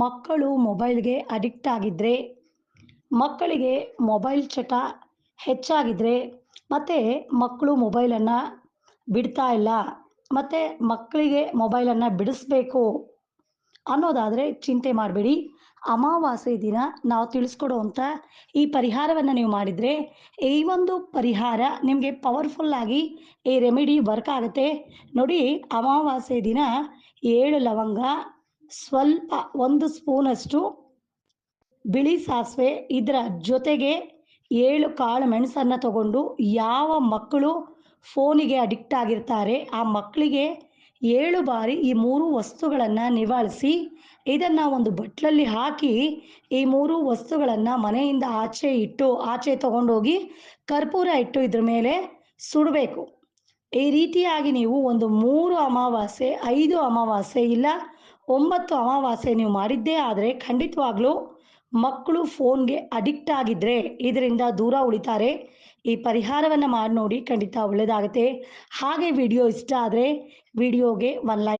ಮಕ್ಕಳು ಮೊಬೈಲ್‌ಗೆ ಅಡಿಕ್ಟ್ ಆಗಿದ್ರೆ, ಮಕ್ಕಳಿಗೆ ಮೊಬೈಲ್ ಚಟ ಹೆಚ್ಚಾಗಿದ್ರೆ, ಮತ್ತೆ ಮಕ್ಕಳು ಮೊಬೈಲನ್ನು ಬಿಡ್ತಾ ಇಲ್ಲ, ಮತ್ತೆ ಮಕ್ಕಳಿಗೆ ಮೊಬೈಲನ್ನು ಬಿಡಿಸ್ಬೇಕು ಅನ್ನೋದಾದರೆ ಚಿಂತೆ ಮಾಡಬೇಡಿ. ಅಮಾವಾಸ್ಯೆ ದಿನ ನಾವು ತಿಳಿಸ್ಕೊಡುವಂಥ ಈ ಪರಿಹಾರವನ್ನು ನೀವು ಮಾಡಿದರೆ, ಈ ಒಂದು ಪರಿಹಾರ ನಿಮಗೆ ಪವರ್‌ಫುಲ್ಲಾಗಿ ಈ ರೆಮಿಡಿ ವರ್ಕ್ ಆಗುತ್ತೆ. ನೋಡಿ, ಅಮಾವಾಸ್ಯೆ ದಿನ 7 ಲವಂಗ, ಸ್ವಲ್ಪ 1 ಸ್ಪೂನಷ್ಟು ಬಿಳಿ ಸಾಸಿವೆ, ಇದರ ಜೊತೆಗೆ 7 ಕಾಳು ಮೆಣಸನ್ನು ತಗೊಂಡು, ಯಾವ ಮಕ್ಕಳು ಫೋನಿಗೆ ಅಡಿಕ್ಟ್ ಆಗಿರ್ತಾರೆ ಆ ಮಕ್ಕಳಿಗೆ 7 ಬಾರಿ ಈ 3 ವಸ್ತುಗಳನ್ನು ನಿವಾಳಿಸಿ, ಇದನ್ನು ಒಂದು ಬಟ್ಲಲ್ಲಿ ಹಾಕಿ, ಈ 3 ವಸ್ತುಗಳನ್ನು ಮನೆಯಿಂದ ಆಚೆ ತಗೊಂಡೋಗಿ ಕರ್ಪೂರ ಇಟ್ಟು ಇದ್ರ ಮೇಲೆ ಸುಡಬೇಕು. ಈ ರೀತಿಯಾಗಿ ನೀವು ಒಂದು 3 ಅಮಾವಾಸ್ಯೆ, 5 ಅಮಾವಾಸ್ಯೆ ಇಲ್ಲ 9 ಅಮಾವಾಸ್ಯೆ ನೀವು ಮಾಡಿದ್ದೇ ಆದರೆ ಖಂಡಿತವಾಗ್ಲೂ ಮಕ್ಕಳು ಫೋನ್‌ಗೆ ಅಡಿಕ್ಟ್ ಆಗಿದ್ರೆ ಇದರಿಂದ ದೂರ ಉಳಿತಾರೆ. ಈ ಪರಿಹಾರವನ್ನು ಮಾಡಿ ನೋಡಿ, ಖಂಡಿತ ಒಳ್ಳೆಯದಾಗುತ್ತೆ. ಹಾಗೆ ವಿಡಿಯೋ ಇಷ್ಟ ಆದರೆ ವಿಡಿಯೋಗೆ ಒಂದು ಲೈಕ್